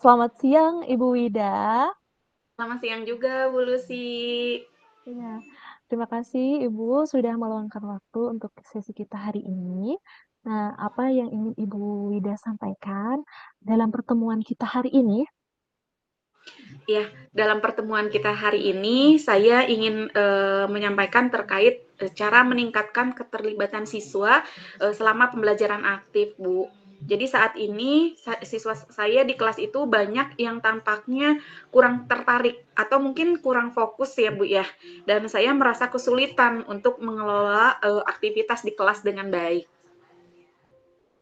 selamat siang Ibu Wida. Selamat siang juga, Bu Lucy. Iya, terima kasih Ibu sudah meluangkan waktu untuk sesi kita hari ini. Nah, apa yang ingin Ibu Wida sampaikan dalam pertemuan kita hari ini? Ya, dalam pertemuan kita hari ini, saya ingin menyampaikan terkait cara meningkatkan keterlibatan siswa selama pembelajaran aktif, Bu. Jadi saat ini siswa saya di kelas itu banyak yang tampaknya kurang tertarik atau mungkin kurang fokus ya, Bu ya. Dan saya merasa kesulitan untuk mengelola aktivitas di kelas dengan baik.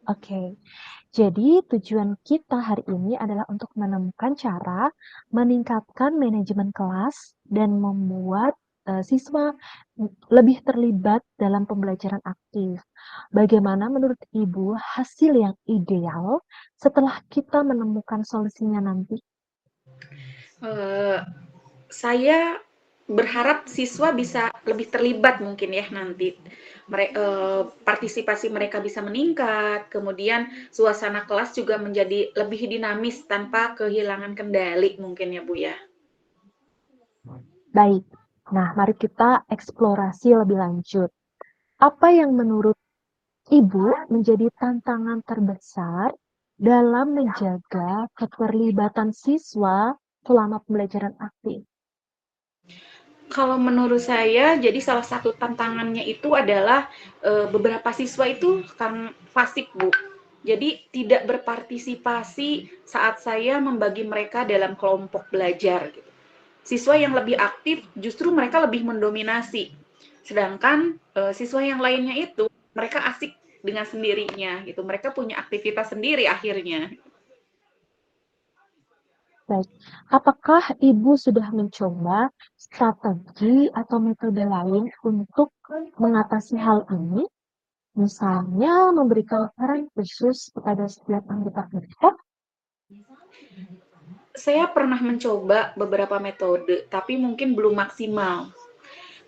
Oke, jadi tujuan kita hari ini adalah untuk menemukan cara meningkatkan manajemen kelas dan membuat siswa lebih terlibat dalam pembelajaran aktif. Bagaimana menurut Ibu hasil yang ideal setelah kita menemukan solusinya nanti? Eh, saya berharap siswa bisa lebih terlibat mungkin ya nanti. Partisipasi mereka bisa meningkat, kemudian suasana kelas juga menjadi lebih dinamis tanpa kehilangan kendali mungkin ya Bu ya. Baik, nah mari kita eksplorasi lebih lanjut. Apa yang menurut Ibu menjadi tantangan terbesar dalam menjaga keterlibatan siswa selama pembelajaran aktif? Kalau menurut saya, jadi salah satu tantangannya itu adalah beberapa siswa itu kan fasik, Bu. Jadi tidak berpartisipasi saat saya membagi mereka dalam kelompok belajar gitu. Siswa yang lebih aktif justru mereka lebih mendominasi. Sedangkan siswa yang lainnya itu mereka asik dengan sendirinya gitu. Mereka punya aktivitas sendiri akhirnya. Baik, apakah Ibu sudah mencoba strategi atau metode lain untuk mengatasi hal ini? Misalnya memberikan peran khusus kepada setiap anggota kelompok. Saya pernah mencoba beberapa metode, tapi mungkin belum maksimal.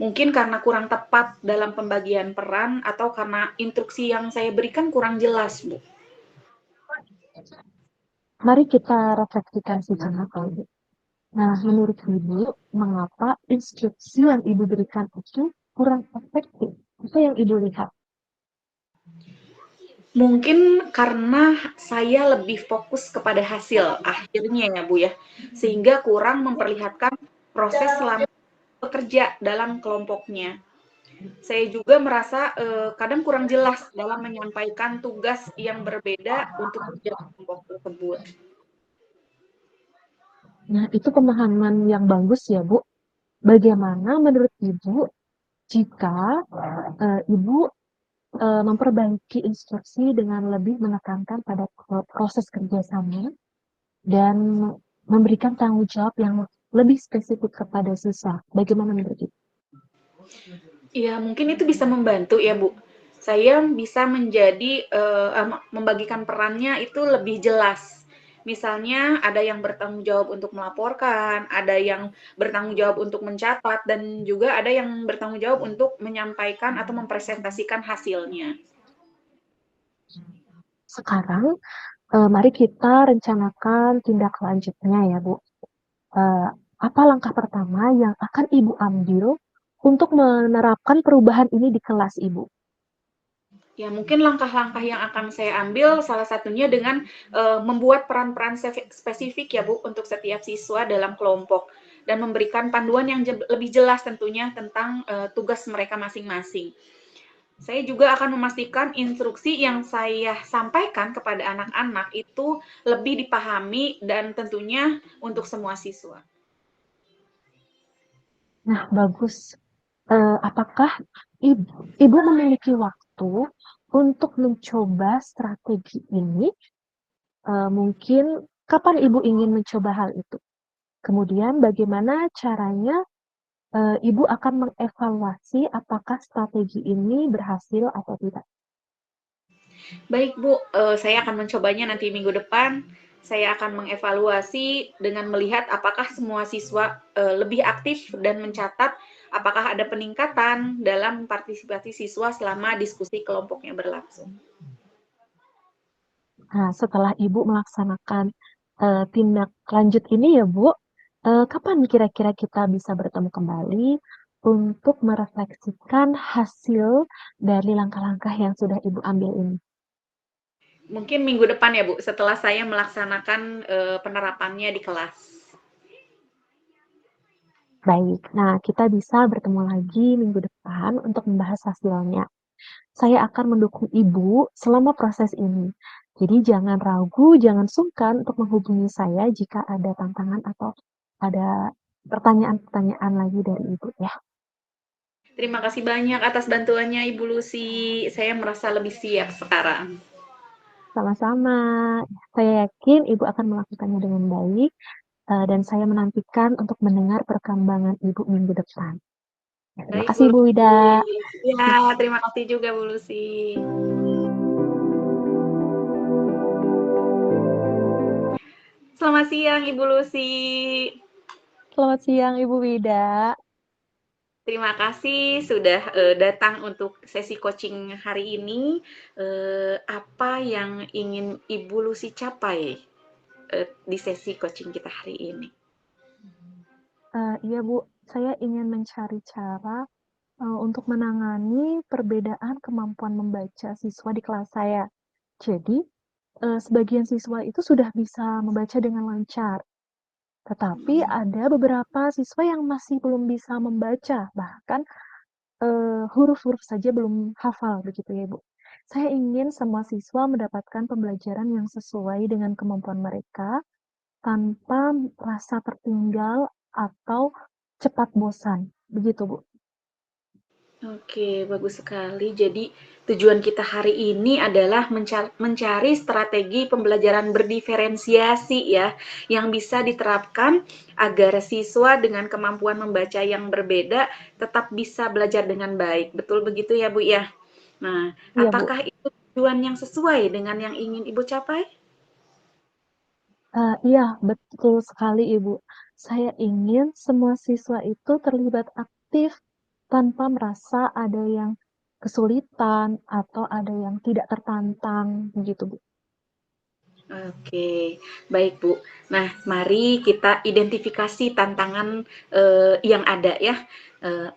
Mungkin karena kurang tepat dalam pembagian peran atau karena instruksi yang saya berikan kurang jelas, Bu. Mari kita refleksikan sejenak. Nah, menurut Ibu, mengapa instruksi yang Ibu berikan itu kurang efektif? Apa yang Ibu lihat? Mungkin karena saya lebih fokus kepada hasil akhirnya ya, Bu ya. Sehingga kurang memperlihatkan proses selama bekerja dalam kelompoknya. Saya juga merasa kadang kurang jelas dalam menyampaikan tugas yang berbeda untuk kerja kelompok tersebut. Nah, itu pemahaman yang bagus ya, Bu. Bagaimana menurut Ibu jika Ibu memperbaiki instruksi dengan lebih menekankan pada proses kerjasama dan memberikan tanggung jawab yang lebih spesifik kepada siswa? Bagaimana menurut Ibu? Iya, mungkin itu bisa membantu ya, Bu. Saya bisa menjadi membagikan perannya itu lebih jelas. Misalnya ada yang bertanggung jawab untuk melaporkan, ada yang bertanggung jawab untuk mencatat, dan juga ada yang bertanggung jawab untuk menyampaikan atau mempresentasikan hasilnya. Sekarang, mari kita rencanakan tindak lanjutnya ya, Bu. Apa langkah pertama yang akan Ibu ambil untuk menerapkan perubahan ini di kelas Ibu? Ya, mungkin langkah-langkah yang akan saya ambil salah satunya dengan membuat peran-peran spesifik ya Bu untuk setiap siswa dalam kelompok dan memberikan panduan yang lebih jelas tentunya tentang tugas mereka masing-masing. Saya juga akan memastikan instruksi yang saya sampaikan kepada anak-anak itu lebih dipahami dan tentunya untuk semua siswa. Nah, bagus. Apakah Ibu memiliki waktu untuk mencoba strategi ini? Mungkin kapan Ibu ingin mencoba hal itu? Kemudian bagaimana caranya Ibu akan mengevaluasi apakah strategi ini berhasil atau tidak? Baik Bu, saya akan mencobanya nanti minggu depan. Saya akan mengevaluasi dengan melihat apakah semua siswa lebih aktif dan mencatat apakah ada peningkatan dalam partisipasi siswa selama diskusi kelompoknya berlangsung. Nah, setelah Ibu melaksanakan tindak lanjut ini ya, Bu. Kapan kira-kira kita bisa bertemu kembali untuk merefleksikan hasil dari langkah-langkah yang sudah Ibu ambil ini? Mungkin minggu depan ya, Bu, setelah saya melaksanakan penerapannya di kelas. Baik, nah kita bisa bertemu lagi minggu depan untuk membahas hasilnya. Saya akan mendukung Ibu selama proses ini. Jadi jangan ragu, jangan sungkan untuk menghubungi saya jika ada tantangan atau ada pertanyaan-pertanyaan lagi dari Ibu ya. Terima kasih banyak atas bantuannya Ibu Lucy. Saya merasa lebih siap sekarang. Sama-sama. Saya yakin Ibu akan melakukannya dengan baik, dan saya menantikan untuk mendengar perkembangan Ibu minggu depan. Ya, terima Baik, kasih, Bu Bu Wida. Lucy. Ya, terima kasih juga Bu Lucy. Selamat siang Ibu Lucy. Selamat siang, Ibu Wida. Terima kasih sudah datang untuk sesi coaching hari ini. Apa yang ingin Ibu Lucy capai di sesi coaching kita hari ini? Iya, Bu, saya ingin mencari cara untuk menangani perbedaan kemampuan membaca siswa di kelas saya. Jadi, sebagian siswa itu sudah bisa membaca dengan lancar, tetapi ada beberapa siswa yang masih belum bisa membaca, bahkan huruf-huruf saja belum hafal begitu ya, Bu. Saya ingin semua siswa mendapatkan pembelajaran yang sesuai dengan kemampuan mereka tanpa rasa tertinggal atau cepat bosan, begitu, Bu. Oke, bagus sekali. Jadi tujuan kita hari ini adalah mencari strategi pembelajaran berdiferensiasi ya, yang bisa diterapkan agar siswa dengan kemampuan membaca yang berbeda tetap bisa belajar dengan baik. Betul begitu ya, Bu ya? Nah, Iya, Bu. apakah itu tujuan yang sesuai dengan yang ingin Ibu capai? Iya, betul sekali, Ibu. Saya ingin semua siswa itu terlibat aktif tanpa merasa ada yang kesulitan atau ada yang tidak tertantang, begitu, Bu. Oke, baik Bu. Nah, mari kita identifikasi tantangan yang ada ya.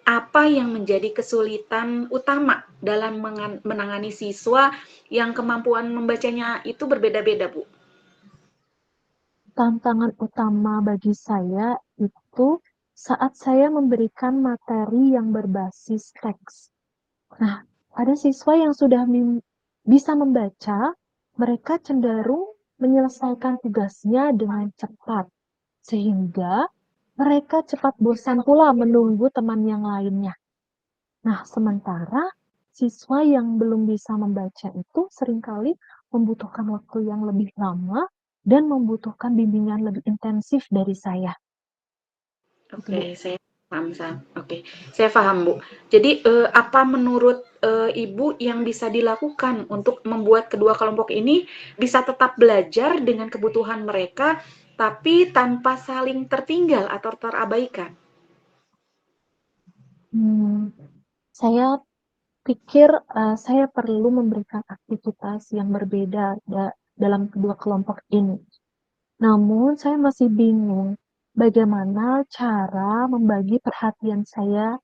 Apa yang menjadi kesulitan utama dalam menangani siswa yang kemampuan membacanya itu berbeda-beda, Bu? Tantangan utama bagi saya itu saat saya memberikan materi yang berbasis teks. Nah, ada siswa yang sudah bisa membaca, mereka cenderung menyelesaikan tugasnya dengan cepat, sehingga mereka cepat bosan pula menunggu teman yang lainnya. Nah, sementara siswa yang belum bisa membaca itu seringkali membutuhkan waktu yang lebih lama dan membutuhkan bimbingan lebih intensif dari saya. Gitu, Oke, Bu. saya paham. Oke, saya paham, Bu. Jadi, apa menurut, Ibu yang bisa dilakukan untuk membuat kedua kelompok ini bisa tetap belajar dengan kebutuhan mereka, tapi tanpa saling tertinggal atau terabaikan? Hmm, saya pikir saya perlu memberikan aktivitas yang berbeda dalam kedua kelompok ini. Namun, saya masih bingung bagaimana cara membagi perhatian saya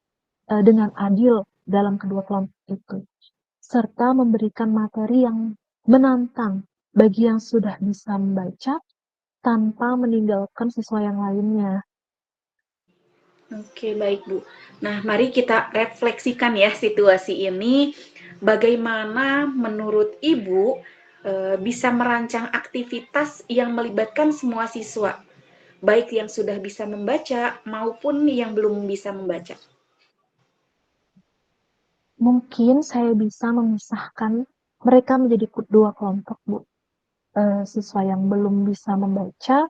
dengan adil dalam kedua kelompok itu, serta memberikan materi yang menantang bagi yang sudah bisa membaca tanpa meninggalkan siswa yang lainnya. Oke, baik, Bu. Nah, mari kita refleksikan ya situasi ini. Bagaimana menurut Ibu bisa merancang aktivitas yang melibatkan semua siswa, baik yang sudah bisa membaca maupun yang belum bisa membaca? Mungkin saya bisa memisahkan mereka menjadi dua kelompok, Bu. Siswa yang belum bisa membaca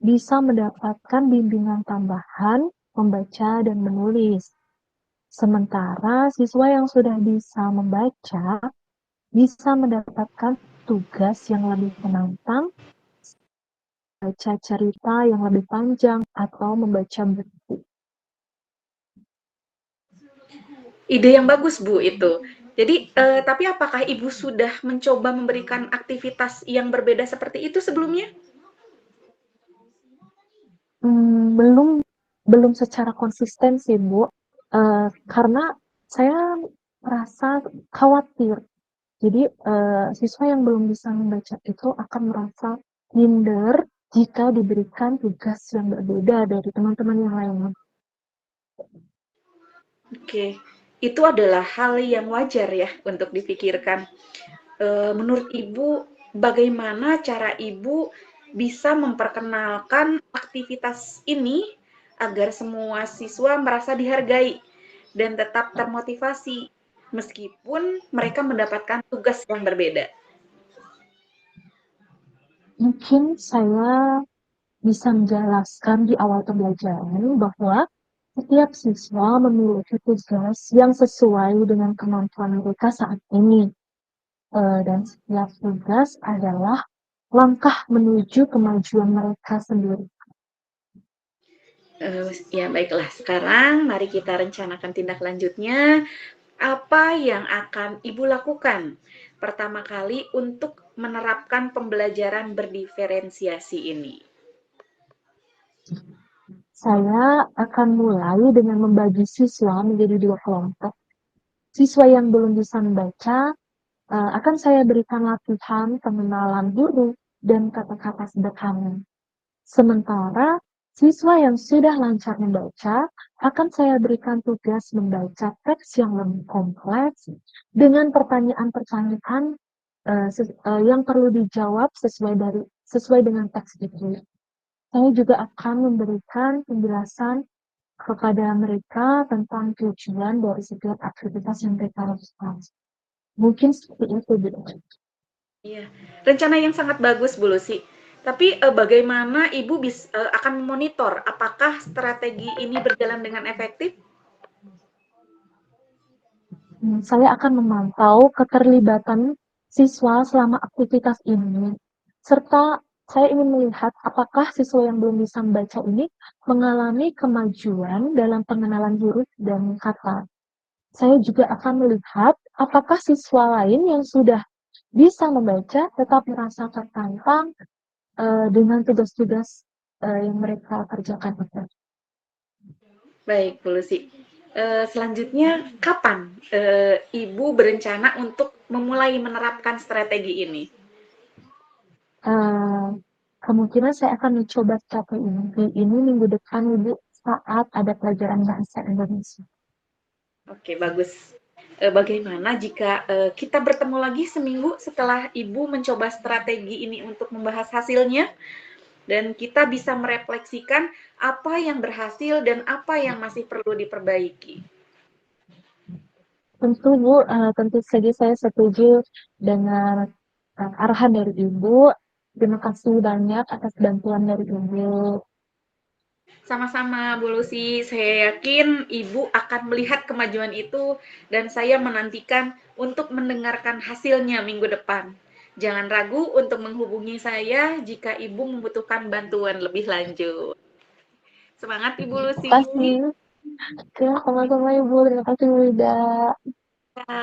bisa mendapatkan bimbingan tambahan membaca dan menulis. Sementara siswa yang sudah bisa membaca bisa mendapatkan tugas yang lebih menantang, baca cerita yang lebih panjang, atau membaca buku. Ide yang bagus, Bu, itu. Jadi, tapi apakah Ibu sudah mencoba memberikan aktivitas yang berbeda seperti itu sebelumnya? Belum belum secara konsisten sih, Bu, karena saya merasa khawatir. Jadi, siswa yang belum bisa membaca itu akan merasa minder jika diberikan tugas yang berbeda dari teman-teman yang lainnya. Oke, itu adalah hal yang wajar ya untuk dipikirkan. Menurut Ibu, bagaimana cara Ibu bisa memperkenalkan aktivitas ini agar semua siswa merasa dihargai dan tetap termotivasi meskipun mereka mendapatkan tugas yang berbeda? Mungkin saya bisa menjelaskan di awal pembelajaran bahwa setiap siswa memiliki tugas yang sesuai dengan kemampuan mereka saat ini. Dan setiap tugas adalah langkah menuju kemajuan mereka sendiri. Ya baiklah, sekarang mari kita rencanakan tindak lanjutnya. Apa yang akan Ibu lakukan pertama kali untuk menerapkan pembelajaran berdiferensiasi ini? Saya akan mulai dengan membagi siswa menjadi dua kelompok. Siswa yang belum bisa membaca akan saya berikan latihan pengenalan huruf dan kata-kata sederhana. Sementara siswa yang sudah lancar membaca akan saya berikan tugas membaca teks yang lebih kompleks dengan pertanyaan-pertanyaan yang perlu dijawab sesuai dengan teks itu. Saya juga akan memberikan penjelasan kepada mereka tentang tujuan dari setiap aktivitas yang mereka lakukan. Mungkin seperti itu, Bu. Iya, rencana yang sangat bagus, Bu Lucy. Tapi bagaimana Ibu akan memonitor apakah strategi ini berjalan dengan efektif? Saya akan memantau keterlibatan siswa selama aktivitas ini, serta saya ingin melihat apakah siswa yang belum bisa membaca ini mengalami kemajuan dalam pengenalan huruf dan kata. Saya juga akan melihat apakah siswa lain yang sudah bisa membaca tetap merasa tertantang dengan tugas-tugas yang mereka kerjakan itu. Baik, Bu Lucy. Selanjutnya, kapan Ibu berencana untuk memulai menerapkan strategi ini? Eh, Kemungkinan saya akan mencoba strategi ini minggu depan, Ibu, saat ada pelajaran bahasa Indonesia. Oke, bagus. Bagaimana jika kita bertemu lagi seminggu setelah Ibu mencoba strategi ini untuk membahas hasilnya, dan kita bisa merefleksikan apa yang berhasil dan apa yang masih perlu diperbaiki. Tentu, Bu, tentu saja saya setuju dengan arahan dari Ibu. Terima kasih banyak atas bantuan dari Ibu. Sama-sama, Bu Lucy. Saya yakin Ibu akan melihat kemajuan itu dan saya menantikan untuk mendengarkan hasilnya minggu depan. Jangan ragu untuk menghubungi saya jika Ibu membutuhkan bantuan lebih lanjut. Semangat Ibu Terima Lucy. kasih. Ya, sama-sama Ibu. Terima kasih, Bu Ida. Ya.